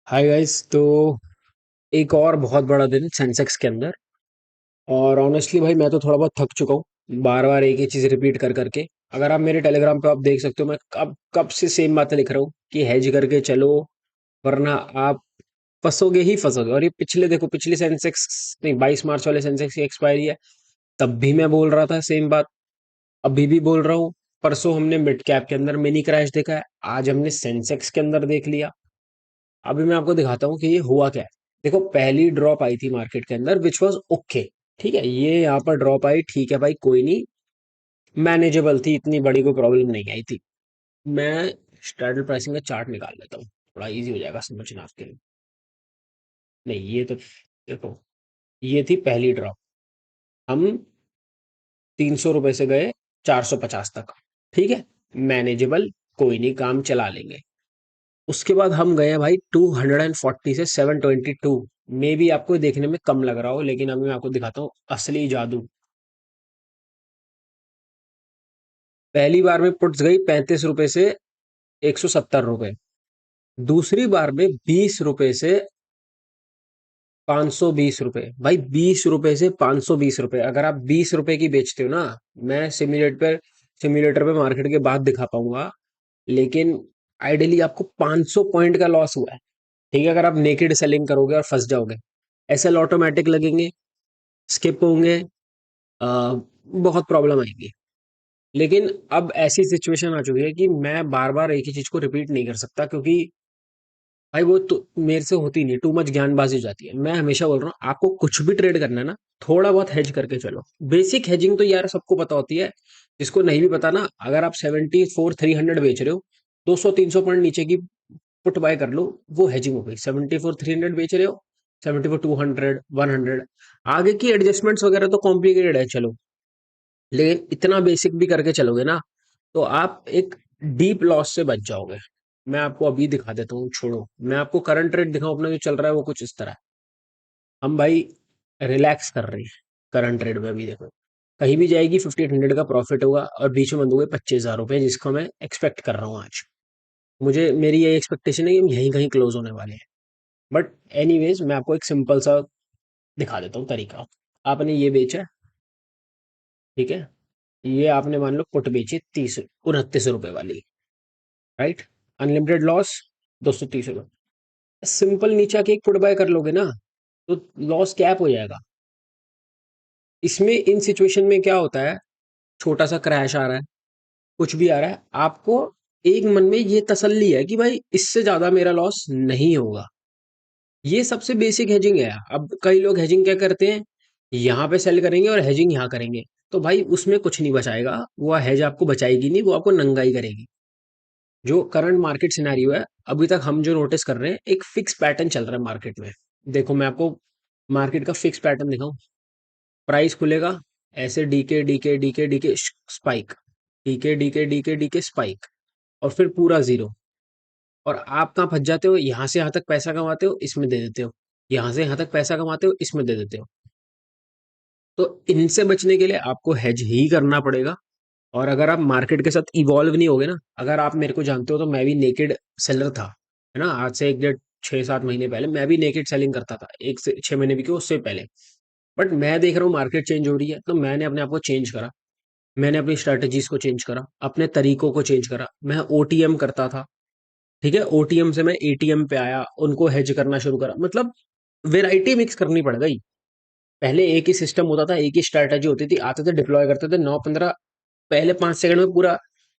Hi guys. तो एक और बहुत बड़ा दिन सेंसेक्स के अंदर। और ऑनेस्टली भाई मैं तो थोड़ा बहुत थक चुका हूँ बार बार एक ही चीज़ रिपीट कर करके। अगर आप मेरे टेलीग्राम पे आप देख सकते हो, मैं कब कब से सेम बातें लिख रहा हूँ कि हेज करके चलो, वरना आप फंसोगे ही फंसोगे। और ये पिछले देखो, पिछले सेंसेक्स नहीं, 22 मार्च वाले सेंसेक्स की एक्सपायरी है, तब भी मैं बोल रहा था सेम बात, अभी भी बोल रहा हूँ। परसों हमने मिड कैप के अंदर मिनी क्रैश देखा है, आज हमने सेंसेक्स के अंदर देख लिया। अभी मैं आपको दिखाता हूँ कि ये हुआ क्या है। देखो, पहली ड्रॉप आई थी मार्केट के अंदर विच वाज ओके। ठीक है, ये यहाँ पर ड्रॉप आई, ठीक है भाई, कोई नहीं, मैनेजेबल थी, इतनी बड़ी कोई प्रॉब्लम नहीं आई थी। मैं स्टैंडर्ड प्राइसिंग का चार्ट निकाल लेता हूँ, थोड़ा इजी हो जाएगा समझना आपके लिए। नहीं, ये तो देखो, ये थी पहली ड्रॉप। हम 300 रुपए से गए 450 तक। ठीक है, मैनेजेबल, कोई नहीं, काम चला लेंगे। उसके बाद हम गए हैं भाई 240 से 722। मे भी आपको देखने में कम लग रहा हो, लेकिन अभी मैं आपको दिखाता हूँ असली जादू। पहली बार में पुट्स गई 35 रुपए से 170 रुपए। दूसरी बार में 20 रुपए से 520 रुपए। भाई 20 रुपए से 520 रुपए, अगर आप 20 रुपए की बेचते हो ना, मैं सिम्युलेटर पे मार्केट के बाद दिखा पाऊंगा, लेकिन आइडियली आपको 500 पॉइंट का लॉस हुआ है। ठीक है, अगर आप नेकेड सेलिंग करोगे और फंस जाओगे, एसएल ऑटोमेटिक लगेंगे, स्किप होंगे, बहुत प्रॉब्लम आएगी। लेकिन अब ऐसी सिचुएशन आ चुकी है कि मैं बार बार एक ही चीज को रिपीट नहीं कर सकता, क्योंकि भाई वो तो मेरे से होती नहीं, टू मच ज्ञानबाजी हो जाती है। मैं हमेशा बोल रहा हूँ, आपको कुछ भी ट्रेड करना है ना, थोड़ा बहुत हेज करके चलो। बेसिक हेजिंग तो यार सबको पता होती है। जिसको नहीं भी पता ना, अगर आप 74 300 बेच रहे हो, 200 300 पॉइंट नीचे की पुट बाय कर लो, वो हेजिंग हो गई। 74 300 बेच रहे हो, 74 200 100, आगे की एडजस्टमेंट्स वगैरह तो कॉम्प्लिकेटेड है, चलो, लेकिन इतना बेसिक भी करके चलोगे ना, तो आप एक डीप लॉस से बच जाओगे। मैं आपको अभी दिखा देता हूँ, छोड़ो, मैं आपको करंट रेट दिखाऊं अपना जो चल रहा है, वो कुछ इस तरह है। हम भाई रिलैक्स कर रहे हैं करंट रेट में। अभी देखो, कहीं भी जाएगी 1500 का प्रॉफिट होगा, और बीच में बंद हुए 25,000 रुपए, जिसको मैं एक्सपेक्ट कर रहा हूँ आज। मुझे मेरी ये एक्सपेक्टेशन है कि हम यहीं कहीं क्लोज होने वाले हैं। बट एनीवेज, मैं आपको एक सिंपल सा दिखा देता हूँ तरीका। आपने ये बेचा, ठीक है, ये आपने मान लो पुट बेची 29 रुपए वाली, राइट, अनलिमिटेड लॉस 230 रुपए। सिंपल नीचे आके एक पुट बाय कर लोगे ना, तो लॉस कैप हो जाएगा। इसमें इन सिचुएशन में क्या होता है, छोटा सा क्रैश आ रहा है, कुछ भी आ रहा है, आपको एक मन में ये तसल्ली है कि भाई इससे ज्यादा मेरा लॉस नहीं होगा। ये सबसे बेसिक हेजिंग है। अब कई लोग हेजिंग क्या करते हैं, यहाँ पे सेल करेंगे और हेजिंग यहाँ करेंगे, तो भाई उसमें कुछ नहीं बचाएगा, वो हेज आपको बचाएगी नहीं, वो आपको नंगाई करेगी। जो करंट मार्केट सिनेरियो है, अभी तक हम जो नोटिस कर रहे हैं, एक फिक्स पैटर्न चल रहा है मार्केट में। देखो, मैं आपको मार्केट का फिक्स पैटर्न दिखाऊं। प्राइस खुलेगा ऐसे, डीके डीके डीके डीके स्पाइक, डीके डीके डीके डीके स्पाइक, और फिर पूरा जीरो। और आप कहाँ फंस जाते हो, यहाँ से यहाँ तक पैसा कमाते हो, इसमें दे देते हो, यहाँ से यहाँ तक पैसा कमाते हो, इसमें दे देते हो। तो इनसे बचने के लिए आपको हेज ही करना पड़ेगा। और अगर आप मार्केट के साथ इवॉल्व नहीं होगे ना, अगर आप मेरे को जानते हो तो मैं भी नेकेड सेलर था, है ना, आज से एक डेढ़ 6 7 महीने पहले मैं भी नेकेड सेलिंग करता था, 1 से 6 महीने भी क्यों, उससे पहले। बट मैं देख रहा हूँ मार्केट चेंज हो रही है, तो मैंने अपने आप को चेंज करा। मैंने अपनी स्ट्रेटजीज को चेंज करा, अपने तरीकों को चेंज करा। मैं ओटीएम करता था, ठीक है, ओटीएम से मैं एटीएम पे आया, उनको हेज करना शुरू करा। मतलब वेराइटी मिक्स करनी पड़ गई। पहले एक ही सिस्टम होता था, एक ही स्ट्रैटेजी होती थी, आते थे डिप्लॉय करते थे 9 15, पहले 5 सेकंड में पूरा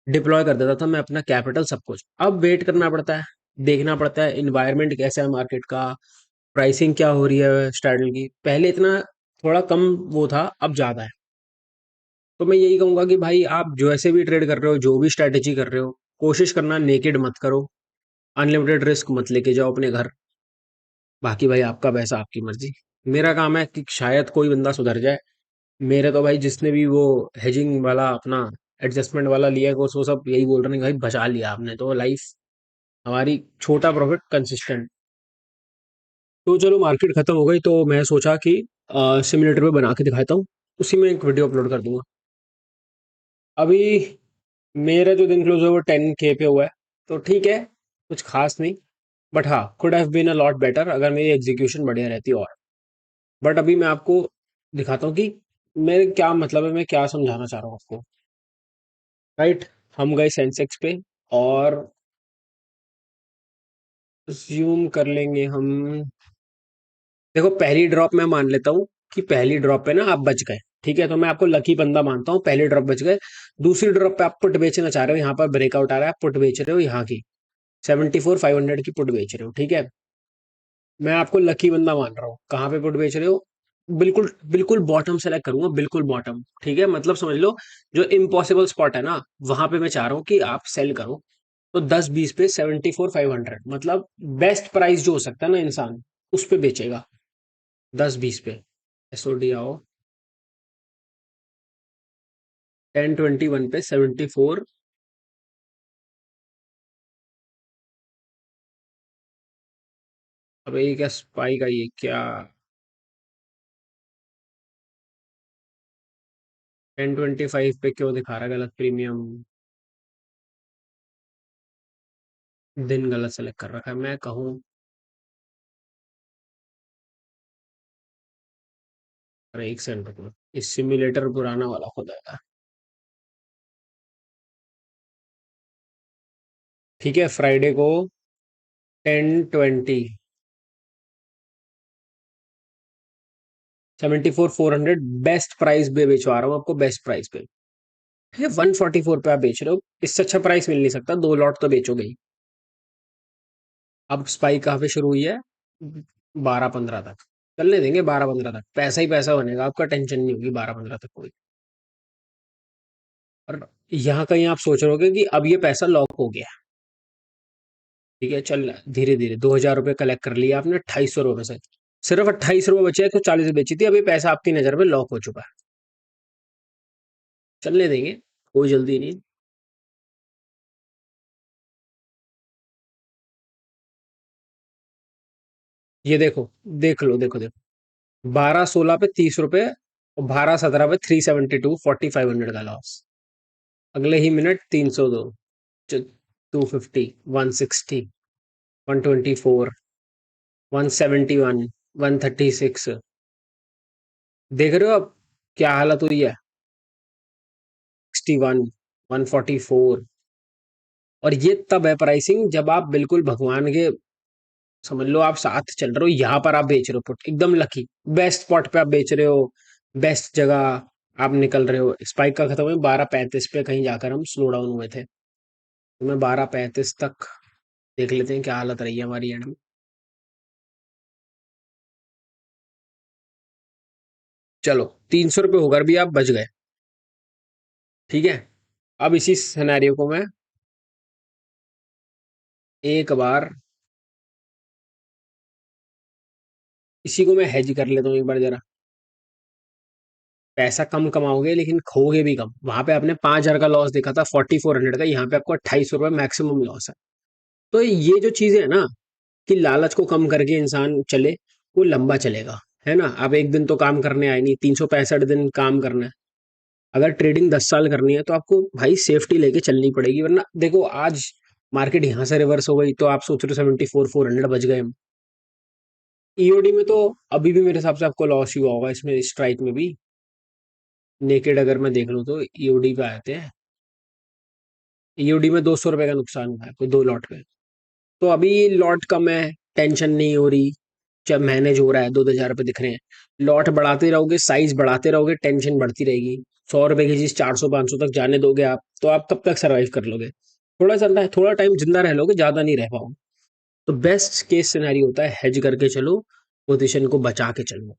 डिप्लॉय कर देता था मैं अपना कैपिटल सब कुछ। अब वेट करना पड़ता है, देखना पड़ता है इन्वायरमेंट कैसा है मार्केट का, प्राइसिंग क्या हो रही है स्ट्रैटेजी की। पहले इतना थोड़ा कम वो था, अब ज्यादा है। तो मैं यही कहूंगा कि भाई आप जो ऐसे भी ट्रेड कर रहे हो, जो भी स्ट्रैटेजी कर रहे हो, कोशिश करना नेकेड मत करो, अनलिमिटेड रिस्क मत लेके जाओ अपने घर। बाकी भाई आपका पैसा आपकी मर्जी। मेरा काम है कि शायद कोई बंदा सुधर जाए। मेरे तो भाई जिसने भी वो हेजिंग वाला अपना एडजस्टमेंट वाला लिया है, वो सब यही बोल रहे हैं कि भाई बचा लिया आपने तो लाइफ हमारी, छोटा प्रॉफिट कंसिस्टेंट। तो चलो, मार्केट खत्म हो गई, तो मैं सोचा कि सिमुलेटर पे बना के दिखाता हूँ, उसी में एक वीडियो अपलोड कर दूंगा। अभी मेरा जो दिन क्लोज है वो 10K पे हुआ है, तो ठीक है, कुछ खास नहीं। बट हाँ, could have been a lot better अगर मेरी एग्जीक्यूशन बढ़िया रहती और। बट अभी मैं आपको दिखाता हूँ कि मेरे क्या मतलब है, मैं क्या समझाना चाह रहा हूँ आपको। राइट, हम गए सेंसेक्स पे और ज्यूम कर लेंगे हम। देखो पहली ड्रॉप मैं मान लेता हूँ कि पहली ड्रॉप पे ना आप बच गए। ठीक है, तो मैं आपको लकी बंदा मानता हूँ, पहली ड्रॉप बच गए। दूसरी ड्रॉप पे आप पुट बेचना चाह रहे हो, यहाँ पर ब्रेकआउट आ रहा है, आप पुट बेच रहे हो यहाँ की 74,500 की पुट बेच रहे हो। ठीक है, मैं आपको लकी बंदा मान रहा हूँ। कहाँ पे पुट बेच रहे हो? बिल्कुल बिल्कुल बॉटम सेलेक्ट करूंगा, बिल्कुल बॉटम। ठीक है, मतलब समझ लो जो इम्पॉसिबल स्पॉट है ना, वहां पे मैं चाह रहा हूँ कि आप सेल करो। तो 10-20 पे 74,500, मतलब बेस्ट प्राइस जो हो सकता है ना इंसान, उस पे बेचेगा। 10-20 पे एसओडी आओ। 10-21 पे 74। अब ये क्या स्पाइक आई है क्या? 10-25 पे क्यों दिखा रहा है गलत प्रीमियम? दिन गलत सेलेक्ट कर रखा है, मैं कहूँ। अरे एक सेकंड रुको, इस सिम्युलेटर पुराना वाला खुदा है। ठीक है, फ्राइडे को 10-20 74,400 बेस्ट प्राइस पे बेचवा रहा हूँ आपको, बेस्ट प्राइस पे। ठीक है, 144 पे आप बेच रहे हो, इससे अच्छा प्राइस मिल नहीं सकता, 2 लॉट तो बेचोगे ही। अब स्पाइक कहाँ पे शुरू हुई है? 12-15 तक चलने देंगे, 12-15 तक पैसा ही पैसा बनेगा आपका, टेंशन नहीं होगी 12-15 तक कोई। और यहाँ कहीं आप सोच रहे होगे कि अब ये पैसा लॉक हो गया। ठीक है, चल धीरे धीरे 2,000 रुपये कलेक्ट कर लिया आपने 2,800 रुपये से। सिर्फ 28 रुपये बचे हैं, तो 40 बेची थी, अभी पैसा आपकी नजर में लॉक हो चुका है। चलने देंगे, कोई जल्दी नहीं। ये देखो, देख लो, देखो देखो, 12-16 पे 30 रुपए, और 12-17 पे 372, 4,500 का लॉस। अगले ही मिनट 302, 250, 160, 124, 171, 136। देख रहे हो अब क्या हालत हुई है? 61, 144। और ये तब है प्राइसिंग जब आप बिल्कुल भगवान के, समझ लो आप साथ चल रहे हो, यहाँ पर आप बेच रहे हो पुट, एकदम लकी। बेस्ट स्पॉट पे आप बेच रहे हो, बेस्ट जगह आप निकल रहे हो। स्पाइक का खत्म हुआ 12:35 पे, कहीं जाकर हम स्लो डाउन हुए थे। तो मैं 12:35 तक देख लेते हैं क्या हालत रही है हमारी एंड में। चलो, 300 रुपये होकर भी आप बच गए। ठीक है, अब इसी सिनेरियो को मैं एक बार, इसी को मैं हेज कर लेता हूँ एक बार जरा। पैसा कम कमाओगे लेकिन खोगे भी कम। वहां पे आपने 5,000 का लॉस देखा था, 4,400 का, यहाँ पे आपको 28 रुपये मैक्सिमम लॉस है। तो ये जो चीजें है ना, कि लालच को कम करके इंसान चले, वो लंबा चलेगा। है ना, आप एक दिन तो काम करने आए नहीं, 365 दिन काम करना है। अगर ट्रेडिंग 10 साल करनी है तो आपको भाई सेफ्टी लेके चलनी पड़ेगी, वरना देखो आज मार्केट यहाँ से रिवर्स हो गई तो आप सोच रहे हो 74,400 बच गए हम। ईओडी में तो अभी भी मेरे हिसाब से आपको लॉस ही हुआ होगा इसमें, स्ट्राइक में भी। नेकेड अगर मैं देख लूँ तो ईओडी पे आते हैं, ईओडी में 200 रुपए का नुकसान हुआ है कोई 2 लॉट पे। तो अभी लॉट कम है, टेंशन नहीं हो रही, जब मैनेज हो रहा है, 2,000 रुपये दिख रहे हैं। लॉट बढ़ाते रहोगे, साइज बढ़ाते रहोगे, टेंशन बढ़ती रहेगी। 100 रुपए की चीज 400-500 तक जाने दोगे आप, तो आप कब तक सरवाइव कर लोगे? थोड़ा चलता है, थोड़ा टाइम जिंदा रह लोगे, ज्यादा नहीं रह पाओगे। तो बेस्ट केस सिनेरियो होता है हेज करके चलो, पोजीशन को बचा के चलो।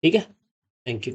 ठीक है, थैंक यू।